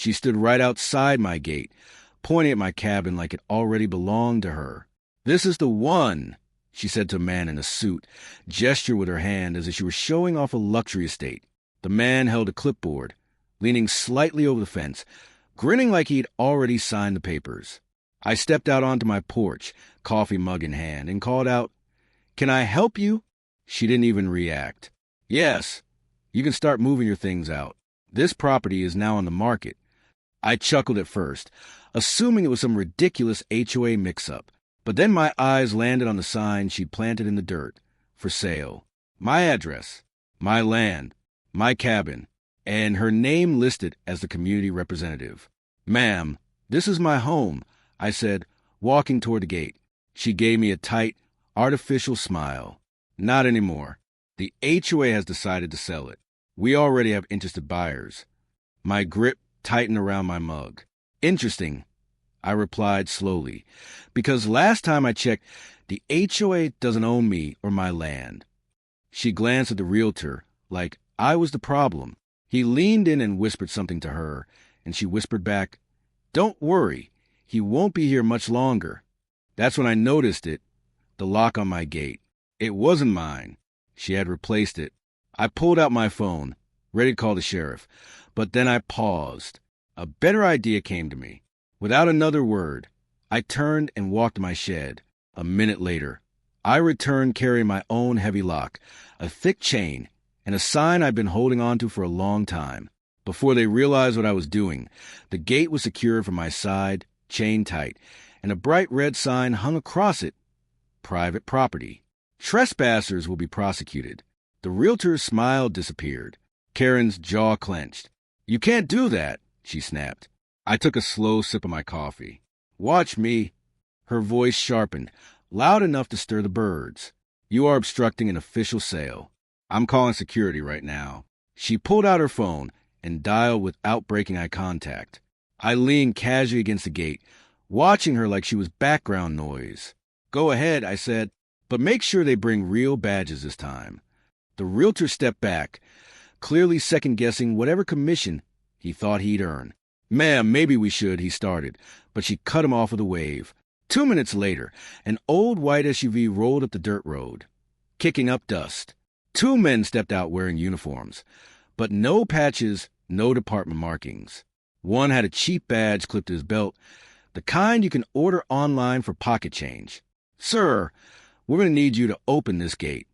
She stood right outside my gate, pointing at my cabin like it already belonged to her. "This is the one," she said to a man in a suit, gestured with her hand as if she were showing off a luxury estate. The man held a clipboard, leaning slightly over the fence, grinning like he'd already signed the papers. I stepped out onto my porch, coffee mug in hand, and called out, "Can I help you?" She didn't even react. "Yes, you can start moving your things out. This property is now on the market." I chuckled at first, assuming it was some ridiculous HOA mix-up, but then my eyes landed on the sign she'd planted in the dirt, "For sale." My address, my land, my cabin, and her name listed as the community representative. "Ma'am, this is my home," I said, walking toward the gate. She gave me a tight, artificial smile. "Not anymore. The HOA has decided to sell it. We already have interested buyers." My grip tightened around my mug. "Interesting," I replied slowly, "because last time I checked, the HOA doesn't own me or my land." She glanced at the realtor like I was the problem. He leaned in and whispered something to her, and she whispered back, "Don't worry, he won't be here much longer." That's when I noticed it, the lock on my gate. It wasn't mine. She had replaced it. I pulled out my phone, ready to call the sheriff, but then I paused. A better idea came to me. Without another word, I turned and walked to my shed. A minute later, I returned carrying my own heavy lock, a thick chain, and a sign I'd been holding on to for a long time. Before they realized what I was doing, the gate was secured from my side, chain tight, and a bright red sign hung across it, "Private property. Trespassers will be prosecuted." The realtor's smile disappeared. Karen's jaw clenched. "You can't do that," she snapped. I took a slow sip of my coffee. "Watch me." Her voice sharpened, loud enough to stir the birds. "You are obstructing an official sale. I'm calling security right now." She pulled out her phone and dialed without breaking eye contact. I leaned casually against the gate, watching her like she was background noise. "Go ahead," I said, "but make sure they bring real badges this time." The realtor stepped back, clearly second-guessing whatever commission he thought he'd earn. "Ma'am, maybe we should," he started, but she cut him off with a wave. 2 minutes later, an old white SUV rolled up the dirt road, kicking up dust. 2 men stepped out wearing uniforms, but no patches, no department markings. One had a cheap badge clipped to his belt, the kind you can order online for pocket change. "Sir, we're going to need you to open this gate,"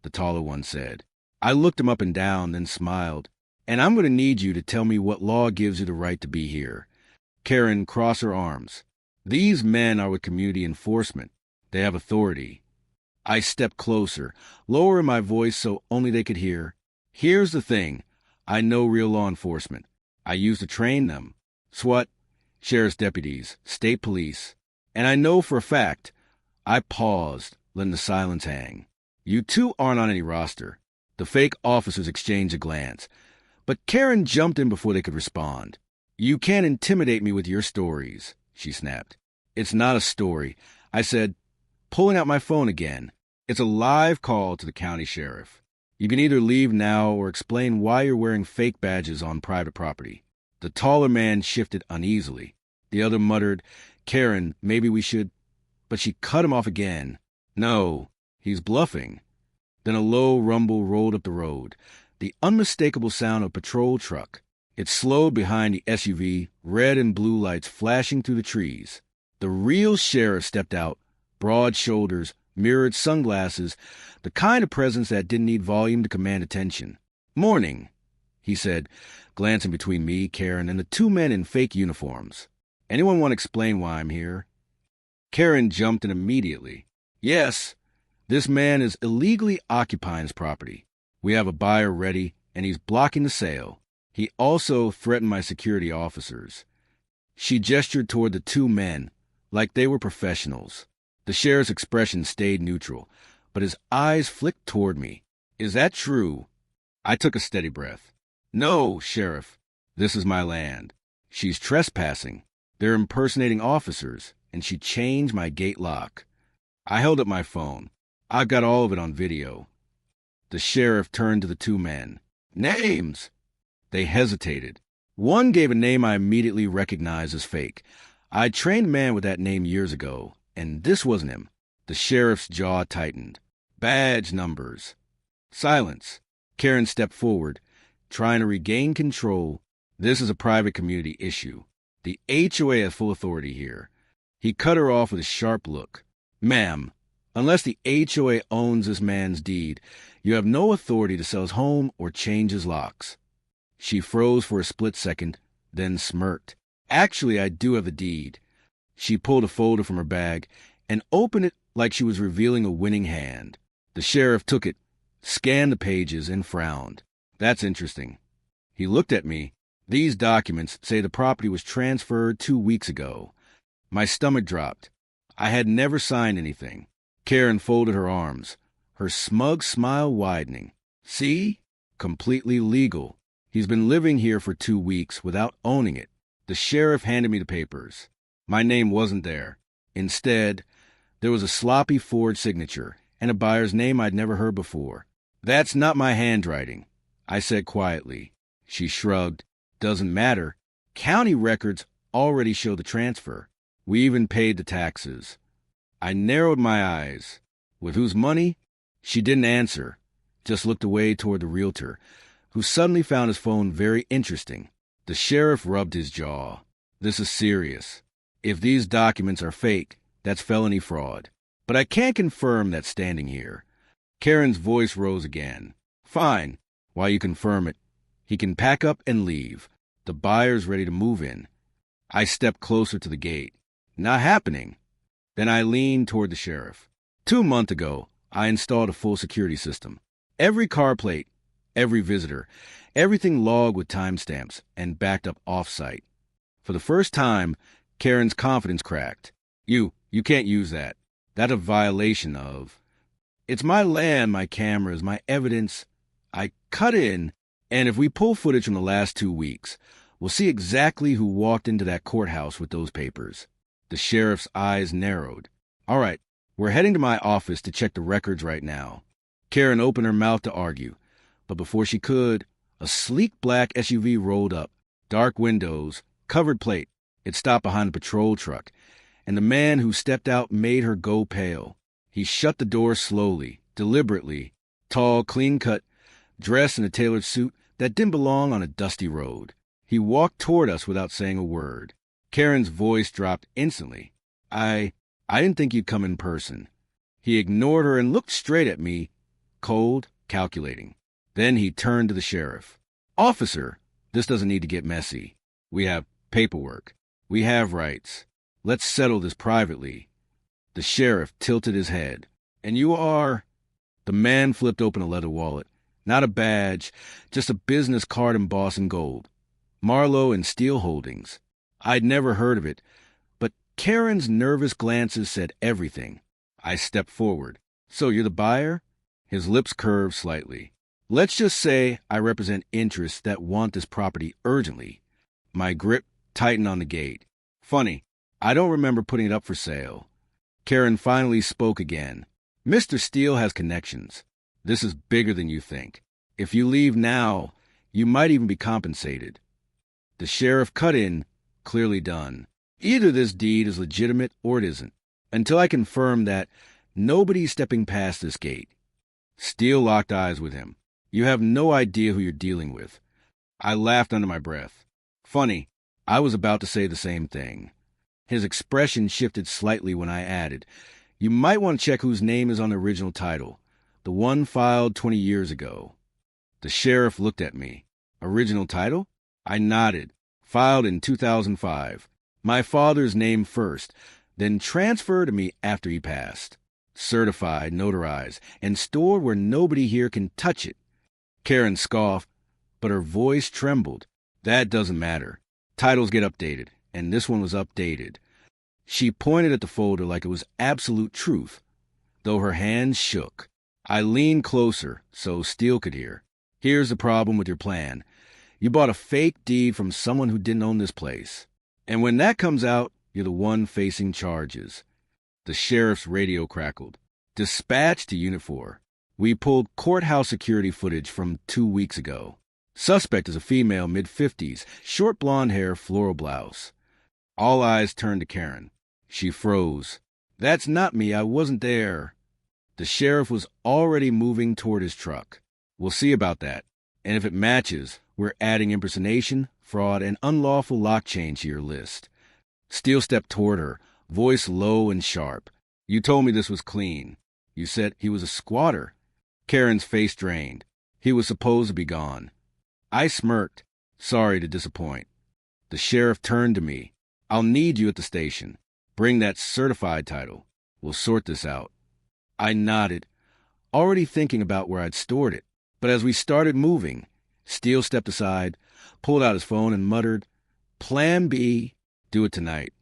the taller one said. I looked him up and down, then smiled. "And I'm going to need you to tell me what law gives you the right to be here." Karen crossed her arms. "These men are with community enforcement. They have authority." I stepped closer, lowering my voice so only they could hear. "Here's the thing. I know real law enforcement. I used to train them. SWAT, sheriff's deputies, state police. And I know for a fact." I paused, letting the silence hang. "You two aren't on any roster." The fake officers exchanged a glance, but Karen jumped in before they could respond. "You can't intimidate me with your stories," she snapped. "It's not a story," I said, pulling out my phone again. "It's a live call to the county sheriff. You can either leave now or explain why you're wearing fake badges on private property." The taller man shifted uneasily. The other muttered, "Karen, maybe we should..." But she cut him off again. "No, he's bluffing." Then a low rumble rolled up the road, the unmistakable sound of a patrol truck. It slowed behind the SUV, red and blue lights flashing through the trees. The real sheriff stepped out, broad shoulders, mirrored sunglasses, the kind of presence that didn't need volume to command attention. "Morning," he said, glancing between me, Karen, and the 2 men in fake uniforms. "Anyone want to explain why I'm here?" Karen jumped in immediately. "Yes, this man is illegally occupying his property. We have a buyer ready, and he's blocking the sale. He also threatened my security officers." She gestured toward the 2 men, like they were professionals. The sheriff's expression stayed neutral, but his eyes flicked toward me. "Is that true?" I took a steady breath. "No, Sheriff. This is my land. She's trespassing. They're impersonating officers, and she changed my gate lock." I held up my phone. "I've got all of it on video." The sheriff turned to the 2 men. "Names!" They hesitated. One gave a name I immediately recognized as fake. I trained a man with that name years ago, and this wasn't him. The sheriff's jaw tightened. Badge numbers. Silence. Karen stepped forward, trying to regain control. This is a private community issue. The HOA has full authority here. He cut her off with a sharp look. Ma'am, unless the HOA owns this man's deed, you have no authority to sell his home or change his locks. She froze for a split second, then smirked. Actually, I do have the deed. She pulled a folder from her bag and opened it like she was revealing a winning hand. The sheriff took it, scanned the pages, and frowned. That's interesting. He looked at me. These documents say the property was transferred 2 weeks ago. My stomach dropped. I had never signed anything. Karen folded her arms, her smug smile widening. See? Completely legal. He's been living here for 2 weeks without owning it. The sheriff handed me the papers. My name wasn't there. Instead, there was a sloppy forged signature and a buyer's name I'd never heard before. That's not my handwriting, I said quietly. She shrugged. Doesn't matter. County records already show the transfer. We even paid the taxes. I narrowed my eyes. With whose money? She didn't answer, just looked away toward the realtor, who suddenly found his phone very interesting. The sheriff rubbed his jaw. This is serious. If these documents are fake, that's felony fraud. But I can't confirm that standing here. Karen's voice rose again. Fine. While you confirm it, he can pack up and leave. The buyer's ready to move in. I stepped closer to the gate. Not happening. Then I leaned toward the sheriff. 2 months ago, I installed a full security system. Every car plate, every visitor, everything logged with timestamps and backed up off-site. For the first time, Karen's confidence cracked. You can't use that. That's a violation of... It's my land, my cameras, my evidence. I cut in, and if we pull footage from the last 2 weeks, we'll see exactly who walked into that courthouse with those papers. The sheriff's eyes narrowed. All right, we're heading to my office to check the records right now. Karen opened her mouth to argue, but before she could, a sleek black SUV rolled up. Dark windows, covered plate. It stopped behind a patrol truck, and the man who stepped out made her go pale. He shut the door slowly, deliberately, tall, clean-cut, dressed in a tailored suit that didn't belong on a dusty road. He walked toward us without saying a word. Karen's voice dropped instantly. I didn't think you'd come in person. He ignored her and looked straight at me, cold, calculating. Then he turned to the sheriff. Officer, this doesn't need to get messy. We have paperwork. We have rights. Let's settle this privately. The sheriff tilted his head. And you are... The man flipped open a leather wallet. Not a badge, just a business card embossed in gold. Marlowe and Steel Holdings. I'd never heard of it, but Karen's nervous glances said everything. I stepped forward. So you're the buyer? His lips curved slightly. Let's just say I represent interests that want this property urgently. My grip tightened on the gate. Funny, I don't remember putting it up for sale. Karen finally spoke again. Mr. Steele has connections. This is bigger than you think. If you leave now, you might even be compensated. The sheriff cut in, clearly done. Either this deed is legitimate or it isn't. Until I confirm that, nobody's stepping past this gate. Steele locked eyes with him. You have no idea who you're dealing with. I laughed under my breath. Funny, I was about to say the same thing. His expression shifted slightly when I added, you might want to check whose name is on the original title, the one filed 20 years ago. The sheriff looked at me. Original title? I nodded. Filed in 2005. My father's name first, then transferred to me after he passed. Certified, notarized, and stored where nobody here can touch it. Karen scoffed, but her voice trembled. That doesn't matter. Titles get updated, and this one was updated. She pointed at the folder like it was absolute truth, though her hands shook. I leaned closer so Steele could hear. Here's the problem with your plan. You bought a fake deed from someone who didn't own this place. And when that comes out, you're the one facing charges. The sheriff's radio crackled. Dispatch to Unit 4. We pulled courthouse security footage from 2 weeks ago. Suspect is a female, mid-50s, short blonde hair, floral blouse. All eyes turned to Karen. She froze. That's not me. I wasn't there. The sheriff was already moving toward his truck. We'll see about that. And if it matches, we're adding impersonation, fraud, and unlawful lock chain to your list. Steele stepped toward her, voice low and sharp. You told me this was clean. You said he was a squatter. Karen's face drained. He was supposed to be gone. I smirked, sorry to disappoint. The sheriff turned to me. I'll need you at the station. Bring that certified title. We'll sort this out. I nodded, already thinking about where I'd stored it. But as we started moving, Steele stepped aside, pulled out his phone, and muttered, Plan B, do it tonight.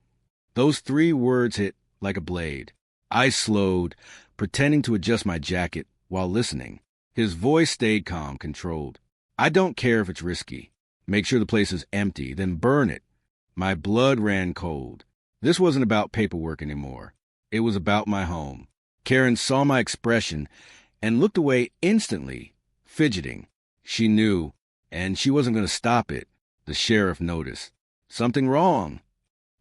Those 3 words hit like a blade. I slowed, pretending to adjust my jacket while listening. His voice stayed calm, controlled. I don't care if it's risky. Make sure the place is empty, then burn it. My blood ran cold. This wasn't about paperwork anymore. It was about my home. Karen saw my expression and looked away instantly, fidgeting. She knew, and she wasn't going to stop it. The sheriff noticed. Something wrong.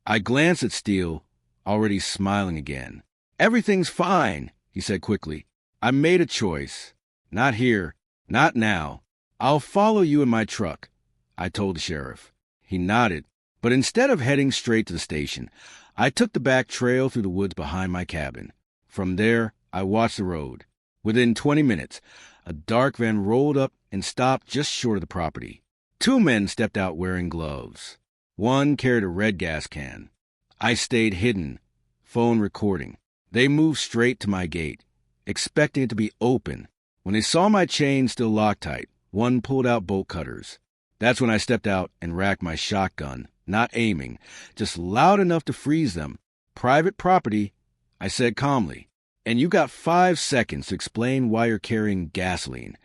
I glanced at Steele, already smiling again. Everything's fine, he said quickly. I made a choice. Not here. Not now. I'll follow you in my truck, I told the sheriff. He nodded, but instead of heading straight to the station, I took the back trail through the woods behind my cabin. From there, I watched the road. Within 20 minutes, a dark van rolled up and stopped just short of the property. 2 men stepped out wearing gloves. One carried a red gas can. I stayed hidden, phone recording. They moved straight to my gate, expecting it to be open. When they saw my chain still Loctite, one pulled out bolt cutters. That's when I stepped out and racked my shotgun, not aiming, just loud enough to freeze them. Private property, I said calmly. And you got 5 seconds to explain why you're carrying gasoline.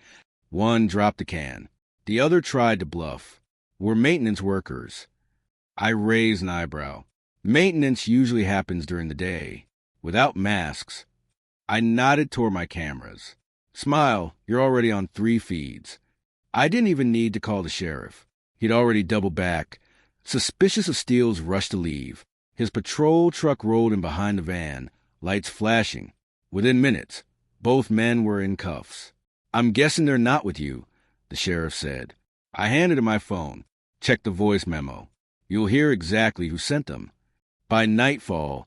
One dropped the can. The other tried to bluff. We're maintenance workers. I raised an eyebrow. Maintenance usually happens during the day, without masks. I nodded toward my cameras. Smile, you're already on 3 feeds. I didn't even need to call the sheriff. He'd already doubled back. Suspicious of Steele's rush to leave, his patrol truck rolled in behind the van, lights flashing. Within minutes, both men were in cuffs. I'm guessing they're not with you, the sheriff said. I handed him my phone. Check the voice memo. You'll hear exactly who sent them. By nightfall,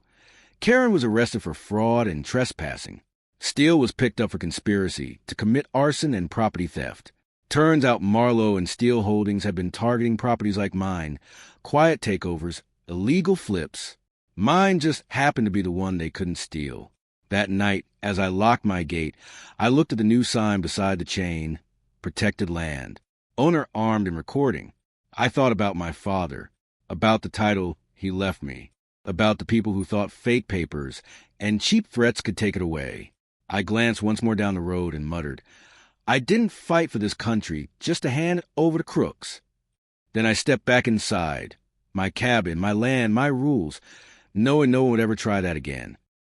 Karen was arrested for fraud and trespassing. Steele was picked up for conspiracy to commit arson and property theft. Turns out Marlowe and Steele Holdings had been targeting properties like mine, quiet takeovers, illegal flips. Mine just happened to be the one they couldn't steal. That night, as I locked my gate, I looked at the new sign beside the chain, protected land. Owner armed and recording. I thought about my father, about the title he left me, about the people who thought fake papers and cheap threats could take it away. I glanced once more down the road and muttered, I didn't fight for this country just to hand it over to crooks. Then I stepped back inside. My cabin, my land, my rules, knowing no one would ever try that again.